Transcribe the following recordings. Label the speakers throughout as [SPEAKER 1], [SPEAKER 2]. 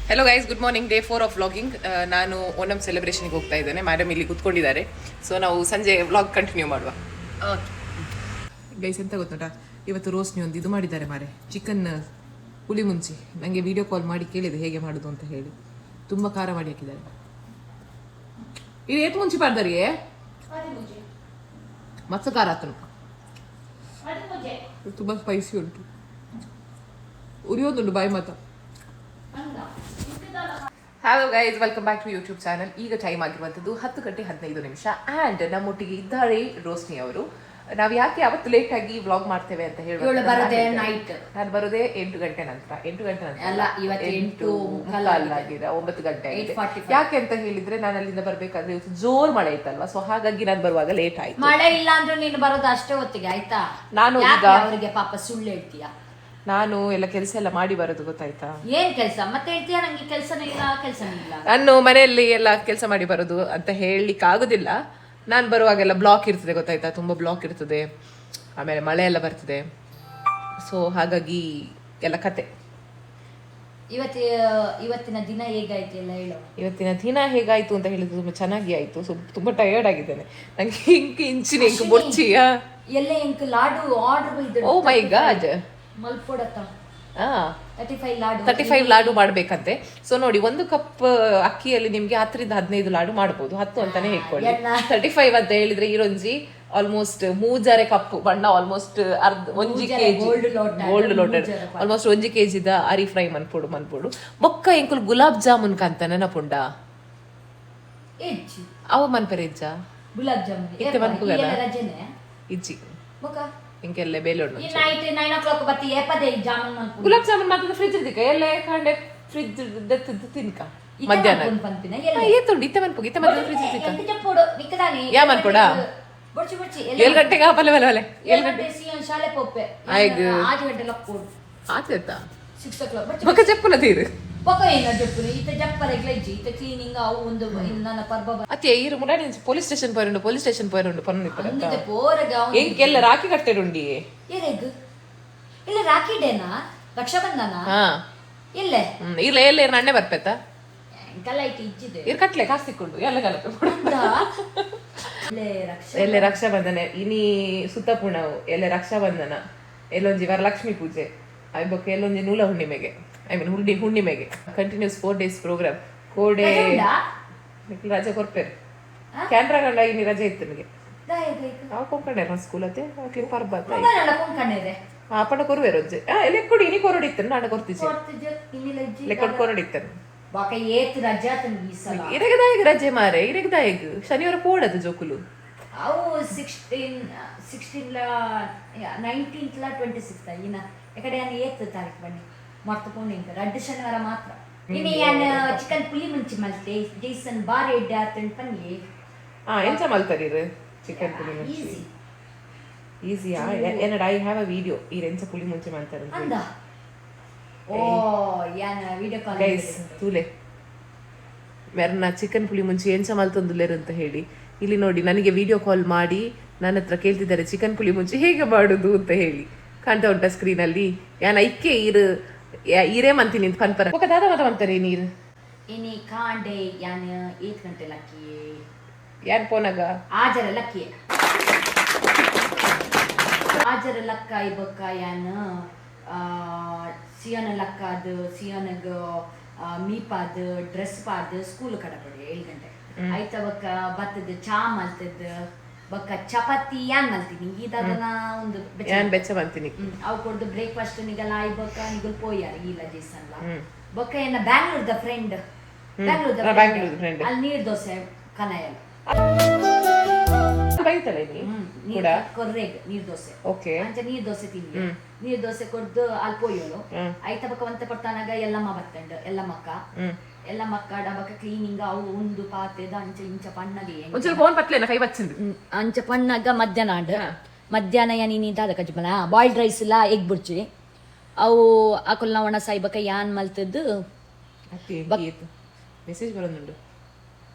[SPEAKER 1] Hello guys, good morning. Day 4 of vlogging. ನಾನು ಓಣಂ ಸೆಲೆಬ್ರೇಷನ್ಗೆ ಹೋಗ್ತಾ ಇದ್ದೇನೆ. ಮೇಡಮ್ ಇಲ್ಲಿ ಕೂತ್ಕೊಂಡಿದ್ದಾರೆ. ಸೊ ನಾವು ಸಂಜೆ ವ್ಲಾಗ್ ಕಂಟಿನ್ಯೂ ಮಾಡುವ. ಗೈಸ್, ಎಂತ ಗೊತ್ತುಂಟಾ, ಇವತ್ತು ರೋಸ್ನಿ ಒಂದು ಇದು ಮಾಡಿದ್ದಾರೆ ಮಾರೆ, ಚಿಕನ್ ಹುಳಿ ಮುಂಚಿ. ನನಗೆ ವಿಡಿಯೋ ಕಾಲ್ ಮಾಡಿ ಕೇಳಿದೆ ಹೇಗೆ ಮಾಡೋದು ಅಂತ ಹೇಳಿ. ತುಂಬ ಖಾರ ಮಾಡಿ ಹಾಕಿದ್ದಾರೆ. ಇದು ಏತ್ ಮುಂಚಿ ಪಾಡ್ದಾರಿ ಮತ್ಸ ಖಾರ ಆತನು, ತುಂಬ ಸ್ಪೈಸಿ ಉಂಟು, ಉರಿಯೋದುಂಟು ಬಾಯಿ ಮಾತ. Hello guys, welcome back to YouTube channel. ಈಗ ಟೈಮ್ ಆಗಿರುವಂಥದ್ದು 10:15 ಆ್ಯಂಡ್ ನಮ್ಮೊಟ್ಟಿಗೆ ಇದ್ದಾರೆ ರೋಸ್ನಿ ಅವರು. ನಾವು ಯಾಕೆ ಅವತ್ತು ಲೇಟ್ ಆಗಿ ವ್ಲಾಗ್ ಮಾಡ್ತೇವೆ ಅಂತ ಹೇಳಿ, ನಾನು ಬರೋದೇ 8 ಗಂಟೆ ನಂತರ. 8 ಗಂಟೆ ನಂತರ ಅಲ್ಲ, 9 ಗಂಟೆ ಆಗಿದೆ. ಯಾಕೆ ಅಂತ ಹೇಳಿದ್ರೆ, ನಾನು ಅಲ್ಲಿಂದ ಬರ್ಬೇಕಾದ್ರೆ ಇವತ್ತು ಜೋರ್ ಮಳೆ ಇತ್ತಲ್ವಾ, ಸೊ ಹಾಗಾಗಿ ನಾನು ಬರುವಾಗ ಲೇಟ್ ಆಯ್ತು.
[SPEAKER 2] ಮಳೆ ಇಲ್ಲ ಅಂದ್ರೆ ನೀನು ಬರೋದು ಅಷ್ಟೇ ಹೊತ್ತಿಗೆ ಆಯ್ತಾ.
[SPEAKER 1] ನಾನು ಈಗ
[SPEAKER 2] ಅವರಿಗೆ ಪಾಪ ಸುಳ್ಳು ಹೇಳ್ತೀಯಾ.
[SPEAKER 1] ನಾನು ಎಲ್ಲ ಕೆಲಸ ಎಲ್ಲ ಮಾಡಿ ಬರೋದು, ಗೊತ್ತಾಯ್ತಾ?
[SPEAKER 2] ಏನ್ ಕೆಲಸ ಮತ್ತೆ ಹೇಳ್ತೀಯಾ? ನಂಗೆ ಕೆಲಸನೇ ಇಲ್ಲ.
[SPEAKER 1] ನಾನು ಮನೆಯಲ್ಲಿ ಎಲ್ಲ ಕೆಲಸ ಮಾಡಿ ಬರೋದು ಅಂತ ಹೇಳಲಿಕ್ಕೆ ಆಗುದಿಲ್ಲ. ನಾನು ಬರುವಾಗೆಲ್ಲ ಬ್ಲಾಕ್ ಇರ್ತದೆ, ಗೊತ್ತಾಯ್ತಾ? ತುಂಬ ಬ್ಲಾಕ್ ಇರ್ತದೆ, ಆಮೇಲೆ ಮಳೆ ಎಲ್ಲ ಬರ್ತದೆ. ಸೊ ಹಾಗಾಗಿ ಎಲ್ಲ ಕತೆ.
[SPEAKER 2] ಇವತ್ತಿನ ದಿನ ಹೇಗಾಯ್ತು ಎಲ್ಲ ಹೇಳು.
[SPEAKER 1] ಇವತ್ತಿನ ದಿನ ಹೇಗಾಯ್ತು ಅಂತ ಹೇಳಿದ್ರೆ ತುಂಬ ಚೆನ್ನಾಗಿ ಆಯ್ತು. ಸೊ ತುಂಬ ಟಯರ್ಡ್ ಆಗಿದ್ದೇನೆ. ನಂಗೆ ಇಂಚಿನ ಇಂಕು ಬೊಚ್ಚಿಯ
[SPEAKER 2] ಎಲ್ಲ ಇಂಕು ಲಾಡು ಆರ್ಡರ್.
[SPEAKER 1] ಓ ಮೈ ಗಾಡ್,
[SPEAKER 2] ಮಲ್ಪೊಡತ್ತ
[SPEAKER 1] 35 ಲಾಡು ಮಾಡ್ಬೇಕಂತೆ. ಸೊ ನೋಡಿ, 1 ಕಪ್ ಅಕ್ಕಿಯಲ್ಲಿ ನಿಮ್ಗೆ 10-15 ಲಾಡು ಮಾಡ್ಬೋದು. 10 ಅಂತಾನೆ ಹೇಳ್ಕೊಳ್ಳಿ. 35 ಅಂತ ಹೇಳಿದ್ರೆ ಈರೊಂಜಿ ಆಲ್ಮೋಸ್ಟ್ 3 ಕಪ್ ಬಣ್ಣ, ಆಲ್ಮೋಸ್ಟ್ 1 kg ಗೋಲ್ಡ್ ಲೋಟೆಡ್, ಆಲ್ಮೋಸ್ಟ್ 1 kg ಅರಿ ಫ್ರೈ ಮನ್ಪೊಡು. ಬೊಕ್ಕ ಎಂಕುಲ್ ಗುಲಾಬ್ ಜಾಮೂನ್ ಕಂತ ನೆನಪುಂಡ ಅವ ಮನ್ಪೆರೆಜ್ಜ
[SPEAKER 2] ಗುಲಾಬ್ ಜಾಮೂನ್
[SPEAKER 1] ಇತ್ತೆ ಮನ್ಪುಗಲ್ಲ ಇಜ್ಜಿ ಇಂಕೆಲ್ಲ ಬೇಲೋಡು
[SPEAKER 2] 9 o'clock ಬತ್ತಿ ಏಪದೆ ಜಾಮೂನ್
[SPEAKER 1] ಗುಲಾಬ್ ಜಾಮೂನ್ ಮಾತ್ರ ಫ್ರಿಡ್ಜ್ ಇರ್ದಿಕ ಎಲ್ಲ ಕಂಡೆ ಫ್ರಿಡ್ಜ್ ದತ್ತು ತಿನ್ಕ ಮಧ್ಯಾಹ್ನ ಏತುಂಡು ಇತ್ತೆ ಮನ್ಪುಗ ಇತ್ತೆ ಮಧ್ಯಾಹ್ನ ಫ್ರಿಡ್ಜ್ ಇರ್ದಿಕ
[SPEAKER 2] ಎಂತ ಜಪ್ಪೋಡು ನಿಕದಾನಿ
[SPEAKER 1] ಯಾ ಮನ್ಪುಡ
[SPEAKER 2] ಬೊಡ್ಚಿ
[SPEAKER 1] 7 ಗಂಟೆಗೆ ಆಪಲೆ ಬಲೆ
[SPEAKER 2] 7 ಗಂಟೆ ಸಿಯನ್ ಶಾಲೆ ಪೋಪೆ
[SPEAKER 1] ಆಯ್ಗ
[SPEAKER 2] 8 ಗಂಟೆ ಲಕ್ಕೋಡು
[SPEAKER 1] ಆತೆತ
[SPEAKER 2] 6 o'clock
[SPEAKER 1] ಬಕ ಜಪ್ಪಲ ತೀರು
[SPEAKER 2] ಬಕ ಏನ ಜಪ್ಪುನಿ ಇತ್ತೆ ಜಪ್ಪರೆ ಗ್ಲೈಜಿ ಇತ್ತೆ ಕ್ಲೀನಿಂಗ್ ಅವು ಒಂದು ನನ್ನ ಪರ್ಬ
[SPEAKER 1] ಅತ್ತೆ ಈರು ಮುಡಾಡಿ ಪೊಲೀಸ್ ಸ್ಟೇಷನ್ ಪೋಯರುಂಡು ಪನ್ನಿಪ್ಪರ
[SPEAKER 2] ಅಂದಿದೆ ಪೋರಗ
[SPEAKER 1] ಎಂಕೆಲ್ಲ ರಾಖಿ ಕಟ್ಟೆರುಂಡಿ
[SPEAKER 2] ಏರೆಗ್ ಇಲ್ಲ ರಾಖಿ ಡೇನಾ ರಕ್ಷಾಬಂಧನ
[SPEAKER 1] ಹಾ
[SPEAKER 2] ಇಲ್ಲೇ
[SPEAKER 1] ಇಲ್ಲ ಎಲ್ಲ ನಣ್ಣೆ ಬರ್ಪೇತ
[SPEAKER 2] ಎಂಕಲ್ಲ ಐತಿ ಇಜ್ಜಿದೆ
[SPEAKER 1] ಇರ್ ಕಟ್ಲೆ ಕಾಸ್ತಿಕೊಂಡು ಎಲ್ಲ ಗಲಪೆ ಎಲ್ಲ ರಕ್ಷಾಬಂಧನ ಇನಿ ಸುತ್ತಪುಣವು ಎಲ್ಲ ರಕ್ಷಾಬಂಧನ ಎಲ್ಲೊಂಜಿ ವರಲಕ್ಷ್ಮಿ ಪೂಜೆ ಅಯ್ಯಬ್ಬಕ್ಕೆ ಎಲ್ಲೊಂಜಿ ನೂಲ ಹುಣ್ಣಿಮೆಗೆ ಹುಣ್ಣಿಮೆಗೆ ಕಂಟಿನ್ಯೂಸ್ 4 days ಪ್ರೋಗ್ರಾಮ್ ಕೋಡೆ ರಜೆ ಕೊರ್ಪೇರು ಕ್ಯಾನ್ರಾ ಗಂಡ ಇನಿ ರಜೆ ಇತ್ತು ನನಗೆ ಅವ ಕೊಂಕಣೆ ಸ್ಕೂಲ್ ಅತ್ತೆ ಕ್ಲಿಪ್ ಪರ್ಬತ್ತ ಪಂಡ ಕೊರುವೆ ರೊಜ್ಜೆ ಲೆಕ್ಕಡು ಇನಿ ಕೊರಡಿತ್ತು ನಾನು ಕೊರ್ತಿಜೆ ಲೆಕ್ಕಡು ಕೊರಡಿತ್ತನು
[SPEAKER 2] ಬಾಕ ಏತ್ ರಜೆ
[SPEAKER 1] ಇರೆಗದಾಯಿಗ ರಜೆ ಮಾರೆ ಇರೆಗದಾಯಿಗ ಶನಿವಾರ ಪೋಡದು ಜೋಕುಲು
[SPEAKER 2] ಅವು 19th 26th ಇನ್ನ ಎಕಡೆ ನಾನು ಏತ್ ತಾರೀಕು ಬನ್ನಿ ಮರ್ತಕೊಂಡು ಇಂಕ ರಡ್ಡು ಶನಿವಾರ ಮಾತ್ರ ಇನ್ನು ಯಾನು ಚಿಕನ್ ಪುಲಿ ಮುಂಚಿ ಮಲ್ತೆ ಜೈಸನ್ ಬಾರ್ ಎಡ್ಡೆ ಆತಂಡ್ ಪನ್ನಿ
[SPEAKER 1] ಎಂಚ ಮಲ್ತರಿರು ಚಿಕನ್ ಪುಲಿ ಮುಂಚಿ ಈಸಿಯಾ ಏನಡ ಐ ಹ್ಯಾವ್ ಅ ವಿಡಿಯೋ ಈ ಎಂಚ ಪುಲಿ ಮುಂಚಿ ಮಲ್ತಾರೆ
[SPEAKER 2] ಅಂದ ಓ ಯಾನ ವಿಡಿಯೋ ಕಾಲ್
[SPEAKER 1] ಗೈಸ್ ತೂಲೆ ಮೆರ್ನ ಚಿಕನ್ ಪುಲಿ ಮುಂಚಿ ಎಂಚ ಮಲ್ತೊಂದುಲ್ಲೇರು ಅಂತ ಹೇಳಿ ಇಲ್ಲಿ ನೋಡಿ ನನಗೆ ವಿಡಿಯೋ ಕಾಲ್ ಮಾಡಿ ನನ್ನ ಹತ್ರ ಕೇಳ್ತಿದ್ದಾರೆ ಚಿಕನ್ ಪುಲಿ ಮುಂಚಿ ಹೇಗೆ ಮಾಡುದು ಅಂತ ಹೇಳಿ. ಕಾಣ್ತಾ ಉಂಟ ಸ್ಕ್ರೀನಲ್ಲಿ? ಯಾನ ಇಕ್ಕೆ ಈರೇ ಮಂತೀನಿ ಪನ್ಪರ ಒಕ್ಕ ದಾದ ಮತ ಮಂತಾರೆ ನೀರು
[SPEAKER 2] ಇನಿ ಕಾಂಡೆ ಯಾನ 8 ಗಂಟೆ ಲಕ್ಕಿ
[SPEAKER 1] ಯಾನ್ ಪೋನಾಗ
[SPEAKER 2] ಆಜರ ಲಕ್ಕಿ ಆಜರ ಲಕ್ಕ ಇಬಕ್ಕ ಯಾನ ಸಿಯನ ಲಕ್ಕಾದ ಸಿಯನಗ ಮೀಪಾದ ಡ್ರೆಸ್ ಪಾದ ಸ್ಕೂಲ್ ಕಡಪಡೆ 7 ಗಂಟೆ ಆಯ್ತ ಬಕ್ಕ ಬತ್ತದ ಚಾ ಮಲ್ತದ ಬಕ್ಕ ಚಪಾತಿ ಯಾನ್ ಮಲ್ತೀನಿ ಇದನ್ನ ಒಂದು
[SPEAKER 1] ಬೆಚ್ಚ ಮಂತೀನಿ
[SPEAKER 2] ಅವು ಕೊಡ್ದು ಬ್ರೇಕ್ಫಾಸ್ಟ್ ನಿಗಲ್ಲ ಆಯ್ ಬಕ್ಕ ನಿಗಲ್ ಪೋಯಾರ ಇಲ್ಲ ಜೇಸನ್ಲ ಬಕ್ಕ ಏನ ಬ್ಯಾಂಗ್ಳೂರ್ದ ಫ್ರೆಂಡ್ ಅಲ್ಲಿ ನೀರ್ ದೋಸೆ ಕನಯಲ್ ಕೊರ್ರೆಗ್ ನೀರ್ ದೋಸೆ ಅಂಚ ನೀರ್ ದೋಸೆ ತಿಂಡಿ ನೀರ್ ದೋಸೆ ಕೊಡ್ದು ಅಲ್ಲಿ ಪೋಯೋಳು ಆಯ್ತ ಬಕ್ಕ ಒಂತ ಕೊಡ್ತಾನಾಗ ಎಲ್ಲಮ್ಮ ಬತ್ತಂಡ್ ಎಲ್ಲ ಮಕ್ಕ ಡಬಕ ಕ್ಲೀನಿಂಗ್ ಅವು ಒಂದು ಪಾತೆದ ಅಂಚ ಇಂಚ ಪಣ್ಣಗೆ ಅಂಚ ಪಣ್ಣಗ ಮಧ್ಯಾಹ್ನ ಏನಿದ ಅದ ಕಜ್ಮಲ ಬಾಯ್ಲ್ಡ್ ರೈಸ್ ಇಲ್ಲ ಎಗ್ ಬುರ್ಜಿ ಅವು ಆಕುಲ್ ಒಣ ಸಾಯ್ಬಕ ಯಾನ್ ಮಲ್ತದ್ದು
[SPEAKER 1] ಮೆಸೇಜ್ ಬರೋದುಂಡು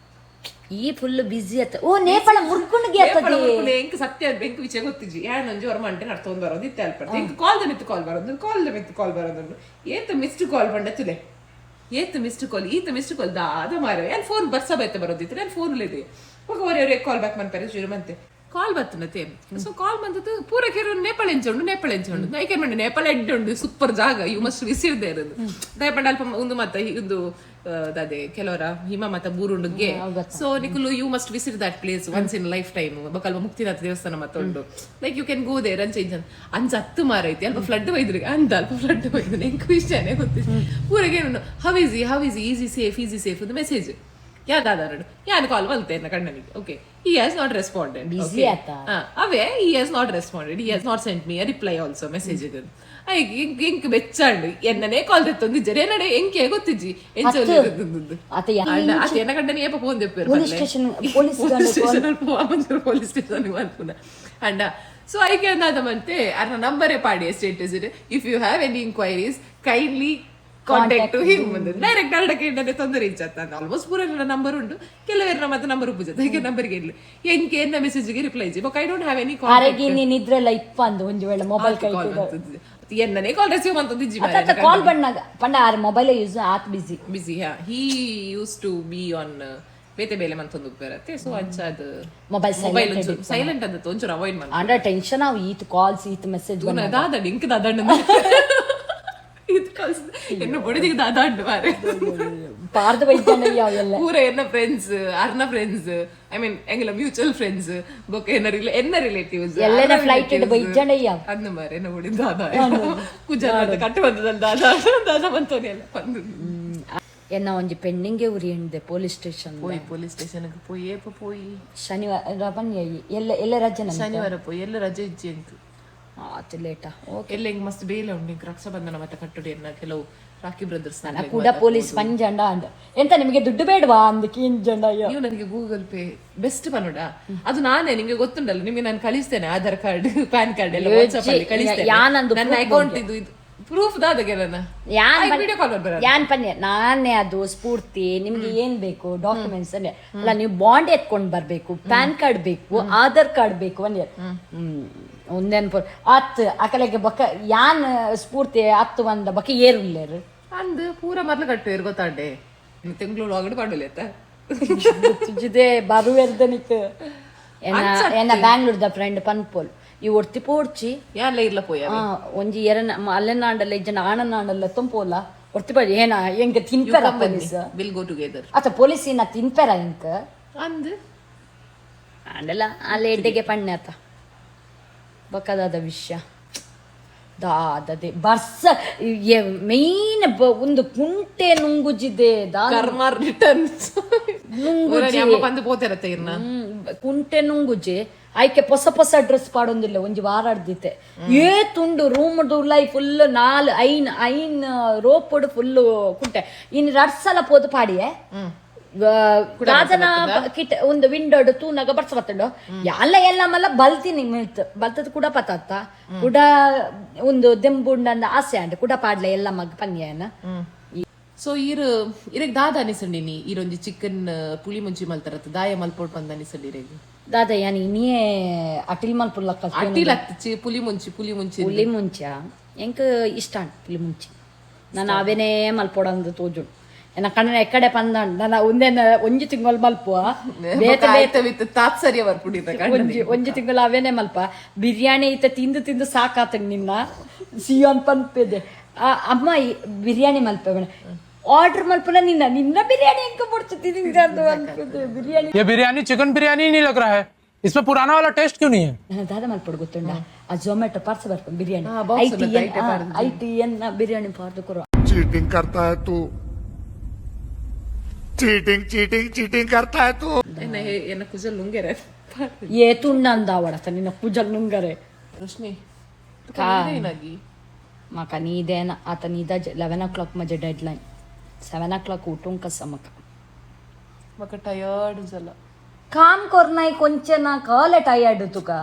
[SPEAKER 2] ಈ ಫುಲ್ ಬಿಸಿ ಆತ ಓ ನೇಪಾಳ ಮುರ್ಕುಂಡ್ಗೆ ಆತದೆ
[SPEAKER 1] ಎಂಕ್ ಸತ್ಯ ಎಂಕ್ ವಿಷಯ ಗೊತ್ತಿಜಿ ಯಾನೊಂಜಿ ಹೊರಮಂಟೆ ನಡ್ತೊಂದು ಬರೋದು ಇತ್ತೆ ಅಲ್ಪಡ್ತೆ ಎಂಕ್ ಕಾಲ್ ದ ಮಿತ್ತು ಕಾಲ್ ಬರೋದು ಏತ ಮಿಸ್ಡ್ ಕಾಲ್ ಬಂಡೆ ತುಲೆ ಏತ್ ಮಿಸ್ಡ್ ಕಾಲ್ ಈತ ಮಿಸ್ಡ್ ಕಾಲ್ ದಾದ ಮಾರ ಏನ್ ಫೋನ್ ಬರ್ಸ ಬೈತೆ ಬರೋದಿತ್ತು ನಾನು ಫೋನ್ ಇದೆ ಒರೆ ಕಾಲ್ ಬ್ಯಾಕ್ ಮನ್ಪರೆ ಶುರುಮಂತೆ ಕಾಲ್ ಬರ್ತನತೆ ಸೊ ಕಾಲ್ ಬಂದದ್ದು ಪೂರ ಕೆರು ನೇಪಾಳ ಎಂಚುಂಡು ಐಕೆ ಮಂಡೆ ನೇಪಾಳ ಎಡ್ಡೆ ಉಂಡು ಸೂಪರ್ ಜಾಗ ಯು ಮಸ್ಟ್ ವಿಸಿಟ್ ದೇರ್ ದಯಪಂಡ ಅಲ್ಪ ಒಂದು ಮತ್ತ ಒಂದು ಅದೇ ಕೆಲವರ ಹಿಮ ಮತ ಬೂರುಂಡುಗೆ ಸೊ ನಿಕುಲು you must visit that place once in lifetime ಬಕಲ್ವ ಮುಕ್ತಿನಾಥ ದೇವಸ್ಥಾನ ಮತ್ತ ಉಂಡು like you can go there ಅಂಚ ಹತ್ತು ಮಾರ ಐತಿ ಅಲ್ಪ ಫ್ಲಡ್ ಒಯ್ದ್ರಿ ಅಲ್ಪ ಫ್ಲಡ್ ಒಯ್ದು ಎಂಕ್ ವಿಷಯನೇ ಗೊತ್ತಿತ್ತು ಪೂರಗೆ ಹೌ ಈಸಿ ಸೇಫ್ ಒಂದು ಮೆಸೇಜ್ ಯಾವ್ದಾದ್ರು ಯಾನ್ ಕಾಲ್ ಬಲ್ತೇನೆ ಕಣ್ಣನಿಗೆ okay he has not responded
[SPEAKER 2] busy ಆತ
[SPEAKER 1] ಅವೇ he has not responded he has not sent me a reply also message ಇದು ಎಂಕ್ ಬೆಚ್ಚಾಂಡು ಎನ್ನನೇ ಕಾಲ್ ತೆತ್ತೊಂದು ಜರೆ ನಡೆ ಎಂಕೆ ಗೊತ್ತಿಜ್ಜಿ ಎಂಚೋಲಿ
[SPEAKER 2] ಆತ
[SPEAKER 1] ಎನ್ನ ಕಣ್ಣನಿ ಏಪ ಫೋನ್ ತೆಪ್ಪೇರು
[SPEAKER 2] ಪೊಲೀಸ್
[SPEAKER 1] ಸ್ಟೇಷನ್ ಮಲ್ಪುನ ಅಂಡ ಸೊ ಐಕೆ ಅಂದಾದಮಂತೆ ಅರ್ನ ನಂಬರೇ ಪಾಡಿ ಸ್ಟೇಟಸ್ ಇದೆ if you have any inquiries kindly contact to him direct ಅಲ್ಡಕ್ಕೆ ಇಂಟರ್ನೆಟ್ ತೊಂದರೆ ಇಚ್ಚತ್ತ ಆಲ್ಮೋಸ್ಟ್ ಪೂರ ನಂಬರ್ ಉಂಟು ಕೆಲವೆಲ್ಲ ಮತ್ತೆ ನಂಬರ್ ಉಪ್ಪುಜತ್ತ ಈಗ ನಂಬರ್ಗೆ ಇಲ್ಲ ಎಂಕೆ ಎನ್ನ ಮೆಸೇಜ್ಗೆ ರಿಪ್ಲೈ ಜಿ but I don't have any
[SPEAKER 2] contact ನೀನ್ ಇದ್ರಲ್ಲ ಇಪ್ಪ ಅಂದು ಒಂದು ವೇಳೆ ಮೊಬೈಲ್ ಕೈ
[SPEAKER 1] ಎನ್ನನೇ ಕಾಲ್ ರಿಸೀವ್ ಅಂತಂದು ಇಜ್ಜಿ
[SPEAKER 2] ಕಾಲ್ ಬಂದಾಗ ಪಂಡ ಆರ್ ಮೊಬೈಲ್ ಯೂಸ್ ಆತ್ ಬಿಸಿ
[SPEAKER 1] he use to B on ಬೇತೆ ಬೇಲೆ ಮಂತೊಂದು ಉಪ್ಪೇರತ್ತೆ ಸೊ ಅಂಚಾದ
[SPEAKER 2] ಮೊಬೈಲ್
[SPEAKER 1] ಸೈಲೆಂಟ್ ಅಂತ ಒಂಚೂರು ಅವಾಯ್ಡ್ ಮಾಡಿ
[SPEAKER 2] ಅಂಡ ಟೆನ್ಷನ್ ಅವ್ ಈತ್ ಕಾಲ್ಸ್ ಈತ್ ಮೆಸೇಜ್
[SPEAKER 1] ದಾದ ಇಂಕ್ ದಾದಂಡ என்ன பொழுதுக்கு தாதாண்டு பாரு
[SPEAKER 2] பார்த்து வைத்தானே அவல்ல
[SPEAKER 1] பூர என்ன ஃப்ரெண்ட்ஸ் அர்ண ஃப்ரெண்ட்ஸ் ஐ மீன் எங்கள மியூச்சுவல் ஃப்ரெண்ட்ஸ் பொக்க என்ன ரிலேட்டிவ்ஸ்
[SPEAKER 2] எல்லார ஃளைட் இடு வைத்தானே
[SPEAKER 1] அந்த மாதிரி என்ன பொடி தாதா குஜராத் கட்டு வந்தது தாதா ಬಂತೋನೆ ಎಲ್ಲ ಬಂದು
[SPEAKER 2] ಎನ್ನ ಒಂಜಿ ಪೆಣ್ಣಿಂಗೆ ಉರಿಯಂಡೆ ಪೊಲೀಸ್ ಸ್ಟೇಷನ್
[SPEAKER 1] ಪೊಲೀಸ್ ಸ್ಟೇಷನ್ಗೆ ಪೋಯಿ
[SPEAKER 2] ಶನಿವಾರ ಬನ್ನಿ ಎಲ್ಲ ರಜೆ
[SPEAKER 1] ಶನಿವಾರ ಪೋಯಿ ಎಲ್ಲ ರಜೆ ಇಜ್ಜಿ ಅಂತ
[SPEAKER 2] ಆತ ಲೇಟಾ ಓಕೆ
[SPEAKER 1] ಎಲ್ಲ ಹಿಂಗ್ ಮಸ್ತ್ ಬೇಲೆ ಉಂಡು ರಕ್ಷಾಬಂಧನ ಮತ್ತೆ ಕಟ್ಟುಡಿ ಅನ್ನ ಕೆಲವು ರಾಖಿ ಬ್ರದರ್ಸ್
[SPEAKER 2] ಕೂಡ ಪೊಲೀಸ್ ಪಂಜಂಡ ಅಂಡ ಎಂತ ನಿಮಗೆ ದುಡ್ಡು ಬೇಡವಾ ಅಂದ ಕಿಂಜಂಡ
[SPEAKER 1] ನೀವು ನನಗೆ ಗೂಗಲ್ ಪೇ ಬೆಸ್ಟ್ ಪನ್ನೋಡ ಅದು ನಾನೇ ನಿಮ್ಗೆ ಗೊತ್ತುಂಟಲ್ಲ ನಿಮ್ಗೆ ನಾನು ಕಳಿಸ್ತೇನೆ ಆಧಾರ್ ಕಾರ್ಡ್ ಪ್ಯಾನ್ ಕಾರ್ಡ್ ಎಲ್ಲ ವಾಟ್ಸ್ಆಪ್ ಅಲ್ಲಿ ಕಳಿಸ್ತೇನೆ ನನ್ನ ಅಕೌಂಟ್ ಇದು ಪ್ರೂಫ್ ದಾದಗೆಲ್ಲ
[SPEAKER 2] ಯಾನ್ ಪನ್ಯ ನಾನೇ ಅದು ಸ್ಫೂರ್ತಿ ನಿಮ್ಗೆ ಏನ್ ಬೇಕು ಡಾಕ್ಯುಮೆಂಟ್ಸ್ ಅಲ್ಲ ನೀವು ಬಾಂಡ್ ಎತ್ಕೊಂಡ್ ಬರ್ಬೇಕು ಪ್ಯಾನ್ ಕಾರ್ಡ್ ಬೇಕು ಆಧಾರ್ ಕಾರ್ಡ್ ಬೇಕು ಅಂದ್ಯ ಒಂದೇನ್ ಅತ್ ಅಕಲೆಗೆ ಬಕ್ಕ ಯಾನ್ ಸ್ಫೂರ್ತಿ ಅತ್ತು ಒಂದ ಬಕ್ಕ ಏರುಲ್ಲೇರು
[SPEAKER 1] ಅಂದ್ ಪೂರ ಮೊದ್ಲು ಕಟ್ಟು ಗೊತ್ತಾಂಡೆ ತಿಂಗಳು ಒಳಗಡೆ ಪಾಡಲೇತ
[SPEAKER 2] ತುಜಿದೆ ಬರುವೆರ್ದನಿಕ್ ಎನ್ನ ಬ್ಯಾಂಗ್ಳೂರ್ದ ಫ್ರೆಂಡ್ ಪನ್ಪೋಲ್ ಈ ಒರ್ತಿ ಪೋಡ್ಚಿ
[SPEAKER 1] ಯಾನ್ಲ ಇರ್ಲ ಪೋಯ
[SPEAKER 2] ಒಂಜಿ ಎರನ ಅಲ್ಲೆನಾಂಡಲ್ಲ ಇಜ್ಜನ ಆಣನಾಂಡಲ್ಲ ತುಂಪೋಲ ಒರ್ತಿ ಪಡಿ ಏನ ಎಂಕ ತಿನ್ಪೆರ ಪೊಲೀಸ್
[SPEAKER 1] ವಿಲ್ ಗೋ ಟುಗೆದರ್
[SPEAKER 2] ಅತ ಪೊಲೀಸ್ ಇನ್ನ ತಿನ್ಪೆರ ಎಂಕ
[SPEAKER 1] ಅಂದ್
[SPEAKER 2] ಆಂಡಲ್ಲ ಅಲ್ಲೇ ಎಡ್ಡೆಗೆ ಪಣ್ಣೆ ಆತ ಬಕದಾದ ವಿಷಯ ದಾದದೆ ಬರ್ಸ ಮೇನ್ ಒಂದು ಕುಂಟೆ ನುಂಗುಜಿದೆ ಕುಂಟೆ ನುಂಗುಜಿ ಆಯ್ಕೆ ಹೊಸ ಡ್ರೆಸ್ ಪಾಡೊಂದಿಲ್ಲ ಒಂಜಿ ವಾರಾಡ್ದಿತ್ತೆ ಏ ತುಂಡು ರೂಮ್ ಉಳ್ಳಾಯಿ ಫುಲ್ ಐನ್ ರೋಪುಡು ಫುಲ್ ಕುಂಟೆ ಇನ್ ರಡ್ಸಲ ಪೋದು ಪಾಡಿಯೇ ದಾದನ ಕಿಟ್ ಒಂದು ವಿಂಡೋಡ್ ತೂನಾಗ ಬರ್ಸ ಬತ್ತಂಡು ಎಲ್ಲ ಮಲ್ಲ ಬಲ್ತೀನಿ ಮಿಲ್ತ್ ಬಲ್ತದ ಕೂಡ ಪತ್ತಾತ ಕೂಡ ಒಂದು ದೆಂಬುಂಡ ಆಸೆ ಅಂಡ್ ಕೂಡ ಪಾಡ್ಲ ಎಲ್ಲ ಮಗ್ ಪನ್ಯನ
[SPEAKER 1] ಸೊ ಇರಗ್ ದಾದ ಅನಿಸಂಡಿನಿ ಈರೊಂಜಿ ಚಿಕನ್ ಪುಳಿ ಮುಂಚಿ ಮಲ್ತಾರತ್ತ ದಾಯ ಮಲ್ಪೋಡ್ ಬಂದ ಅನಿಸಂಡಿರೆಗ್
[SPEAKER 2] ದಾದ ಯಾನಿ ನೀಯೇ ಅಟಿಲ್ ಮಲ್ಪುಲ್ಲ
[SPEAKER 1] ಅಟಿಲ್ ಹಚ್ಚಿ ಪುಳಿ ಮುಂಚಿ
[SPEAKER 2] ಎಂಕ್ ಇಷ್ಟ ಪುಳಿ ಮುಂಚಿ ನಾನು ಅವೇನೇ ಮಲ್ಪೋಡಂದು ತೋಜು ಎನ್ನ ಕಣ್ಣ ಎಕ್ಕಡೆ ಪಂದಂಡ್ ನನ್ನ ಒಂಜಿ ತಿಂಗಳು ಮಲ್ಪುವ
[SPEAKER 1] ತಾತ್ಸರ್ಯ
[SPEAKER 2] ಒಂಜಿ ತಿಂಗಳು ಅವೇನೆ ಮಲ್ಪ ಬಿರಿಯಾನಿ ಐತ ತಿಂದು ಸಾಕಾತ ನಿನ್ನ ಸಿಯೋನ್ ಪನ್ಪೆದೆ ಅಮ್ಮ ಬಿರಿಯಾನಿ ಮಲ್ಪೆ ಆರ್ಡರ್ ಮಲ್ಪನ ನಿನ್ನ ಬಿರಿಯಾನಿ ಎಂಕ ಪಡ್ತಿದ್ದೀನಿ ಬಿರಿಯಾನಿ
[SPEAKER 3] ये बिरयानी चिकन बिरयानी नहीं लग रहा है इसमें पुराना वाला टेस्ट क्यों नहीं है
[SPEAKER 2] ದಾದ ಮಲ್ಪಡ್ ಗೊತ್ತುಂಡ ಆ ಝೊಮ್ಯಾಟೊ ಪಾರ್ಸ್ ಬರ್ಕೊಂಡು ಬಿರಿಯಾನಿ ಐಟಿ ಬಿರಿಯಾನಿ ಪಾರ್ದು ಕೊರ
[SPEAKER 4] चीटिंग करता है तू चीटिंग करता है तू
[SPEAKER 1] ಎನ್ನ ಕುಜಲ್ ನುಂಗೆರೆ
[SPEAKER 2] ಏ ತುಂಡಂದ ಅವಡತ ನಿನ್ನ ಕುಜಲ್ ನುಂಗರೆ
[SPEAKER 1] ರಶ್ಮಿ
[SPEAKER 2] ಮಾಕ ನೀದೇನ ಆತ ನೀದ 11 ಮಜೆ ಡೆಡ್ ಲೈನ್ 7 उठूंक समक
[SPEAKER 1] मका टायर्ड झाला
[SPEAKER 2] काम करनाय कोणचे ना कळले टायर्ड तुका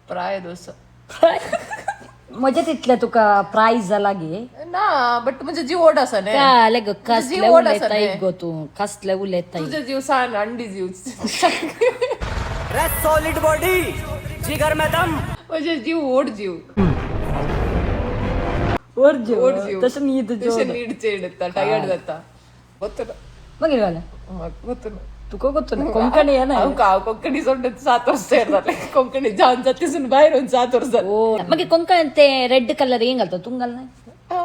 [SPEAKER 1] प्राय दोस
[SPEAKER 2] मजे तितले तुका प्राइस झाला गे
[SPEAKER 1] ना बट म्हणजे जीव ओढ असा ने
[SPEAKER 2] काले ग कसले उलेताय गो तू कसले उलेताय
[SPEAKER 1] तुझे जीव सान अंडी जीव
[SPEAKER 5] रे सॉलिड बॉडी जिगर में दम
[SPEAKER 1] म्हणजे जीव ओढ जीव
[SPEAKER 2] ओढ जीव तसं नीड
[SPEAKER 1] नीड चेडता टायर्ड जाता ಗೊತ್ತಿಲ್ಲ
[SPEAKER 2] ಮಗಿಲ್ವಲ್ಲ
[SPEAKER 1] ಗೊತ್ತಿಲ್ಲ
[SPEAKER 2] ತುಕೋ ಗೊತ್ತು ಕೊಂಕಣಿ ಏನ
[SPEAKER 1] ಕೊಂಕಣಿ ಸೊಂಡ 7 ವರ್ಷ ಇರ್ತಾರೆ ಕೊಂಕಣಿ ಜಾನ್ ಜತ್ತಿಸನ್ ಬಾಯಿರ ಒಂದು 7 ವರ್ಷ
[SPEAKER 2] ಓ ಮಗೆ ಕೊಂಕಣಿ ಅಂತೆ ರೆಡ್ ಕಲರ್ ಏನ್ ಕಲ್ತ ತುಂಗಲ್ನ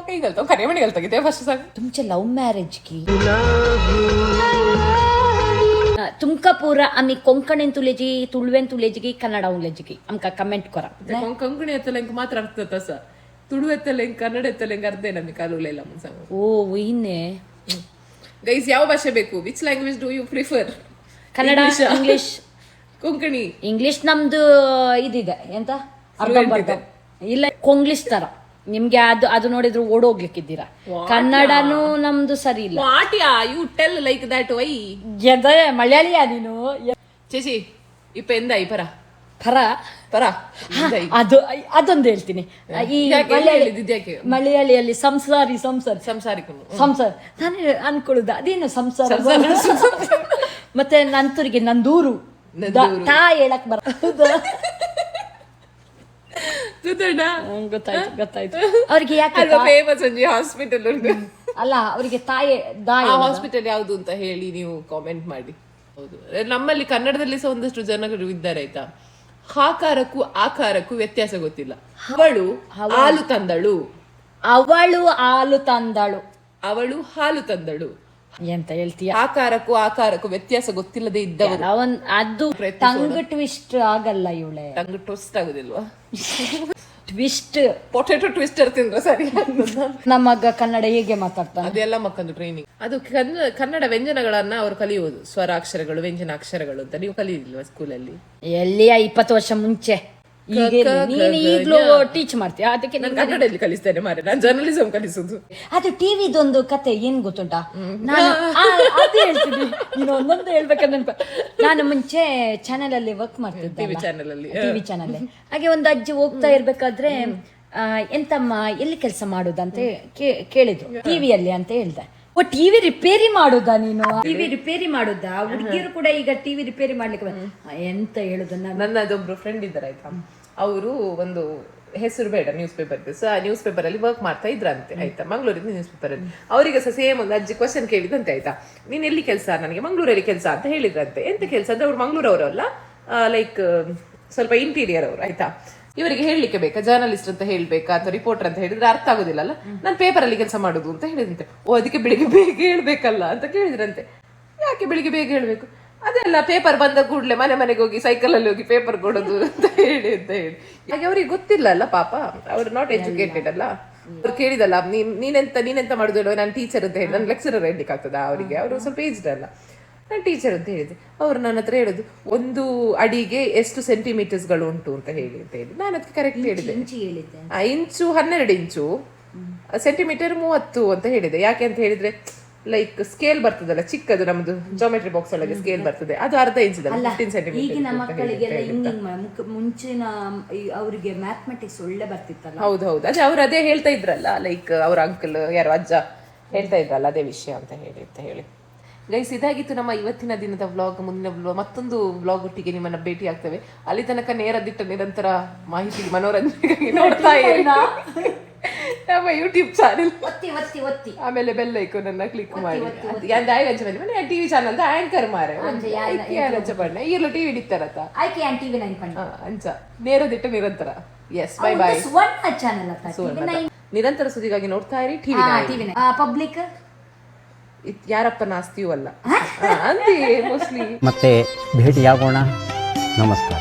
[SPEAKER 1] ಕೈ ಕಲ್ತಾವ ಕರೆ ಮಣಿ ಕಲ್ತಾಗಿದೆ ಫಸ್ಟ್ ಸಾಕು
[SPEAKER 2] तुमचे लव मॅरेज की तुमका पुरा आम्ही कोंकणीन तुलेजी तुळवेन तुलेजी की कन्नड उलेजी की आमका कमेंट करा
[SPEAKER 1] ಕೊಂಕಣಿ ಎತ್ತಲ್ಲ ಇಂಕ ಮಾತ್ರ ಅರ್ಥ ತಸ ತುಳು ಎತ್ತಲ್ಲ ಇಂಕ ಕನ್ನಡ ಎತ್ತಲ್ಲ ಇಂಕ ಅರ್ಧ ನಮಗೆ ಕಾಲುಲೆಲ್ಲ ಮುಂಸಾಂಗ
[SPEAKER 2] ಓ ಇನ್ನೆ
[SPEAKER 1] ಗೈಸ್ ಯಾವ ಭಾಷೆ ಬೇಕು which language do you prefer
[SPEAKER 2] Kannada English
[SPEAKER 1] Konkani
[SPEAKER 2] English ನಮ್ದು ಇದಿದೆ ಎಂತ ಅರ್ಧಂಬರ್ಧ ಇಲ್ಲ ಕೊಂಗ್ಲಿಷ್ ತರ ನಿಮ್ಗೆ ಅದು ನೋಡಿದ್ರು ಓಡೋಗ್ಲಿಕ್ಕಿದ್ದೀರಾ ಕನ್ನಡನು ನಮ್ದು ಸರಿ ಇಲ್ಲ
[SPEAKER 1] what ya you tell like that why
[SPEAKER 2] ಮಲಯಾಳಿಯಾ ನೀನು
[SPEAKER 1] ചേച്ചി ഇപ്പൊ എന്തായി പറ
[SPEAKER 2] ಪರ
[SPEAKER 1] പറ
[SPEAKER 2] ಅದು ಅದೊಂದು ಹೇಳ್ತೀನಿ ಈ
[SPEAKER 1] ಇದ್ಯಾಕೆ
[SPEAKER 2] ಮಲಯಾಳಿಯಲ್ಲಿ ಸಂಸಾರಿ
[SPEAKER 1] ಸಂಸಾರಿക്കുന്നു
[SPEAKER 2] ಸಂಸಾರ ನಾನು ಅನ್ಕೊಳ್ಳುದ ಅದೇನು ಸಂಸಾರ ಮತ್ತೆ ನಂತೂರಿಗೆ ನಂದೂರು ತಾ ಹೇಳಕ್ ಬರ ಗೊತ್ತಾಯ್ತು ಅವ್ರಿಗೆ ಯಾಕೆ
[SPEAKER 1] ಫೇಮಸ್ ಒಂಜಿ ಹಾಸ್ಪಿಟಲ್ ಉಂಟು
[SPEAKER 2] ಅಲ್ಲ ಅವರಿಗೆ ತಾಯಿ ದಾಯ
[SPEAKER 1] ಆ ಹಾಸ್ಪಿಟಲ್ ಯಾವ್ದು ಅಂತ ಹೇಳಿ ನೀವು ಕಾಮೆಂಟ್ ಮಾಡಿ ಹೌದು ನಮ್ಮಲ್ಲಿ ಕನ್ನಡದಲ್ಲಿ ಸಹ ಒಂದಷ್ಟು ಜನರು ಇದ್ದಾರೆ ಆಯ್ತಾ ಹಾಕಾರಕ್ಕೂ ಆಕಾರಕ್ಕೂ ವ್ಯತ್ಯಾಸ ಗೊತ್ತಿಲ್ಲ ಅವಳು ಹಾಲು ತಂದಳು
[SPEAKER 2] ಅವಳು ಹಾಲು ತಂದಳು
[SPEAKER 1] ಅವಳು ಹಾಲು ತಂದಳು
[SPEAKER 2] ಎಂತ ಹೇಳ್ತೀಯ
[SPEAKER 1] ಆಕಾರಕ್ಕೂ ವ್ಯತ್ಯಾಸ ಗೊತ್ತಿಲ್ಲದೆ ಇದ್ದವರು
[SPEAKER 2] ಅದು ಟಂಗ್ ಟ್ವಿಸ್ಟ್ ಆಗಲ್ಲ ಇವಳೆ
[SPEAKER 1] ಟಂಗ್ ಟ್ವಿಸ್ಟ್ ಆಗುದಿಲ್ವಾ
[SPEAKER 2] ಟ್ವಿಸ್ಟ್
[SPEAKER 1] ಪೊಟೆಟೊ ಟ್ವಿಸ್ಟರ್ ತಿಂದ್ರೆ ಸರಿ
[SPEAKER 2] ನಮ್ಮಗ ಕನ್ನಡ ಹೇಗೆ ಮಾತಾಡ್ತಾನೆ
[SPEAKER 1] ಅದೆಲ್ಲ ಮಕ್ಕಂದು ಟ್ರೈನಿಂಗ್ ಅದು ಕನ್ನಡ ವ್ಯಂಜನಗಳನ್ನ ಅವರು ಕಲಿಯೋದು ಸ್ವರಾಕ್ಷರಗಳು ವ್ಯಂಜನಾಕ್ಷರಗಳು ಅಂತ ನೀವು ಕಲಿಯಿಲ್ವಾ ಸ್ಕೂಲಲ್ಲಿ
[SPEAKER 2] ಎಲ್ಲಿಯ 20 ವರ್ಷ ಮುಂಚೆ ನೀನು ಈಗ್ಲೂ ಟೀಚ್ ಮಾಡ್ತೀಯ ಅದಕ್ಕೆ
[SPEAKER 1] ನಾನು ಕನ್ನಡದಲ್ಲಿ ಕಲಿಸ್ತೇನೆ ಮಾರೆ ನಾನು ಜರ್ನಲಿಸಂ ಕಲಿಸುದು
[SPEAKER 2] ಅದು ಟಿವಿದೊಂದು ಕತೆ ಏನ್ ಗೊತ್ತುಂಟಾ ನಾನು ಅದೇ ಹೇಳ್ತೀನಿ ನೀನು ಒಂದೊಂದು ಹೇಳ್ಬೇಕಂದ್ರೆ ನಾನು ಮುಂಚೆ ಚಾನೆಲ್ ಅಲ್ಲಿ ವರ್ಕ್ ಮಾಡ್ತಿದ್ದೆ
[SPEAKER 1] ಟಿವಿ ಚಾನೆಲ್ ಅಲ್ಲಿ
[SPEAKER 2] ಟಿವಿ ಚಾನೆಲ್ ಹಾಗೆ ಒಂದು ಅಜ್ಜಿ ಹೋಗ್ತಾ ಇರ್ಬೇಕಾದ್ರೆ ಎಂತಮ್ಮ ಎಲ್ಲಿ ಕೆಲಸ ಮಾಡುದಂತ ಕೇಳಿದ್ರು ಟಿವಿಯಲ್ಲಿ ಅಂತ ಹೇಳ್ದೆ ಓ ಟಿವಿ ರಿಪೇರಿ ಮಾಡುದಾ ನೀನು ಟಿವಿ ರಿಪೇರಿ ಮಾಡುದಾ ಹುಡುಗಿಯರು ಕೂಡ ಈಗ ಟಿವಿ ರಿಪೇರಿ ಮಾಡ್ಲಿಕ್ಕೆ ಎಂತ ಹೇಳುದು
[SPEAKER 1] ನನ್ನದೊಬ್ರು ಫ್ರೆಂಡ್ ಇದ್ದಾರೆ ಆಯ್ತಾ ಅವರು ಒಂದು ಹೆಸರು ಬೇಡ ನ್ಯೂಸ್ ಪೇಪರ್ ಸೊ ಆ ನ್ಯೂಸ್ ಪೇಪರ್ ಅಲ್ಲಿ ವರ್ಕ್ ಮಾಡ್ತಾ ಇದ್ರಂತೆ ಆಯ್ತಾ ಮಂಗಳೂರಿನ ನ್ಯೂಸ್ ಪೇಪರ್ ಅಲ್ಲಿ ಅವರಿಗೆ ಸಹ ಸೇಮ್ ಒಂದು ಅಜ್ಜಿ ಕ್ವಶನ್ ಕೇಳಿದಂತೆ ಆಯ್ತಾ ನೀನ್ ಎಲ್ಲಿ ಕೆಲಸ ನನಗೆ ಮಂಗಳೂರಲ್ಲಿ ಕೆಲಸ ಅಂತ ಹೇಳಿದ್ರಂತೆ ಎಂತ ಕೆಲಸ ಅಂದ್ರೆ ಅವ್ರು ಮಂಗಳೂರವರಲ್ಲ ಲೈಕ್ ಸ್ವಲ್ಪ ಇಂಟೀರಿಯರ್ ಅವರು ಆಯ್ತಾ ಇವರಿಗೆ ಹೇಳಲಿಕ್ಕೆ ಬೇಕಾ ಜರ್ನಲಿಸ್ಟ್ ಅಂತ ಹೇಳ್ಬೇಕಾ ಅಥವಾ ರಿಪೋರ್ಟರ್ ಅಂತ ಹೇಳಿದ್ರೆ ಅರ್ಥ ಆಗುದಿಲ್ಲಲ್ಲ ನಾನು ಪೇಪರ್ ಅಲ್ಲಿ ಕೆಲಸ ಮಾಡುದು ಅಂತ ಹೇಳಿದಂತೆ ಓ ಅದಕ್ಕೆ ಬೆಳಿಗ್ಗೆ ಬೇಗ ಹೇಳ್ಬೇಕಲ್ಲ ಅಂತ ಕೇಳಿದ್ರಂತೆ ಯಾಕೆ ಬೆಳಿಗ್ಗೆ ಬೇಗ ಹೇಳ್ಬೇಕು ಅದೆಲ್ಲ ಪೇಪರ್ ಬಂದ ಕೂಡಲೇ ಮನೆಗೆ ಹೋಗಿ ಸೈಕಲ್ ಅಲ್ಲಿ ಹೋಗಿ ಪೇಪರ್ ಕೊಡೋದು ಅಂತ ಹೇಳಿ ಹಾಗೆ ಅವ್ರಿಗೆ ಗೊತ್ತಿಲ್ಲ ಅಲ್ಲ ಪಾಪ ಅವ್ರು ನಾಟ್ ಎಜುಕೇಟೆಡ್ ಅಲ್ಲ ಅವ್ರು ಕೇಳಿದಲ್ಲ ನೀನೆಂತ ಮಾಡುದು ನಾನು ಟೀಚರ್ ಅಂತ ಹೇಳಿ ನಾನು ಲೆಕ್ಚರರ್ ಹೇಳ್ಲಿಕ್ಕೆ ಆಗ್ತದ ಅವರಿಗೆ ಅವರು ಸ್ವಲ್ಪ ಏಜ್ಡ್ ಅಲ್ಲ ನಾನು ಟೀಚರ್ ಅಂತ ಹೇಳಿದೆ ಅವ್ರು ನನ್ನ ಹತ್ರ ಹೇಳುದು 1 ಅಡಿಗೆ ಎಷ್ಟು ಸೆಂಟಿಮೀಟರ್ಸ್ಗಳು ಉಂಟು ಅಂತ ಹೇಳಿ ನಾನು ಅದಕ್ಕೆ ಕರೆಕ್ಟ್ ಹೇಳಿದೆ ಇಂಚು 12 ಇಂಚು ಸೆಂಟಿಮೀಟರ್ 30 ಅಂತ ಹೇಳಿದೆ ಯಾಕೆ ಅಂತ ಹೇಳಿದ್ರೆ ಲೈಕ್ ಸ್ಕೇಲ್ ಬರ್ತದಲ್ಲ ಚಿಕ್ಕದು ನಮ್ದು ಜಾಮೆಟ್ರಿ ಬಾಕ್ಸ್ ಒಳಗೆ ಸ್ಕೇಲ್ ಬರ್ತದೆ ಅದು ಅರ್ಧ ಇಂಚದಲ್ಲ 15 ಸೆಂಟಿಮೀಟರ್
[SPEAKER 2] ಈಗಿನ ಮಕ್ಕಳಿಗೆಲ್ಲ ಮುಂಚಿನ ಅವರಿಗೆ ಮ್ಯಾಥಮೆಟಿಕ್ಸ್ ಒಳ್ಳೆ ಬರ್ತಿತ್ತಲ್ಲ
[SPEAKER 1] ಹೌದು ಅದೇ ಅವ್ರು ಅದೇ ಹೇಳ್ತಾ ಇದ್ರಲ್ಲ ಲೈಕ್ ಅವ್ರ ಅಂಕಲ್ ಯಾರು ಅಜ್ಜ ಹೇಳ್ತಾ ಇದ್ರಲ್ಲ ಅದೇ ವಿಷಯ ಅಂತ ಹೇಳಿ ಗೈಸ್ ಇದಾಗಿತ್ತು ನಮ್ಮ ಇವತ್ತಿನ ದಿನದ ವ್ಲಾಗ್ ಮುಂದಿನ ಮತ್ತೊಂದು ವ್ಲಾಗ್ ಒಟ್ಟಿಗೆ ನಿಮ್ಮನ್ನ ಭೇಟಿ ಆಗ್ತೇವೆ ಅಲ್ಲಿ ತನಕ ನೇರದಿಟ್ಟ ನಿರಂತರ ಮಾಹಿತಿ ಮನೋರಂಜನೆಗಾಗಿ ನೋಡ್ತಾ ಇರಿ ನಮ್ಮ ಯೂಟ್ಯೂಬ್ ಚಾನೆಲ್ ಆಮೇಲೆ ಬೆಲ್ ಐಕಾನ್ ಅನ್ನ ಕ್ಲಿಕ್ ಮಾಡಿ ಟಿವಿ ಚಾನಲ್ ಆಂಕರ್ ಮಾರೆ ಈಗಲೂ ಟಿವಿ ಇಡಿತಾರತ್ತ ಅಂಚ ನೇರದಿಟ್ಟ ನಿರಂತರ ಎಸ್ ಬೈ ಬೈ ನಿರಂತರ ಸುದ್ದಿಗಾಗಿ ನೋಡ್ತಾ ಇರಿ ಟಿವಿ
[SPEAKER 2] ಪಬ್ಲಿಕ್
[SPEAKER 1] ಯಾರಪ್ಪನ ಆಸ್ತಿಯೂ ಅಲ್ಲ ಅಂತೆ ಮೋಸ್ಟ್ಲಿ
[SPEAKER 5] ಮತ್ತೆ ಭೇಟಿಯಾಗೋಣ ನಮಸ್ಕಾರ.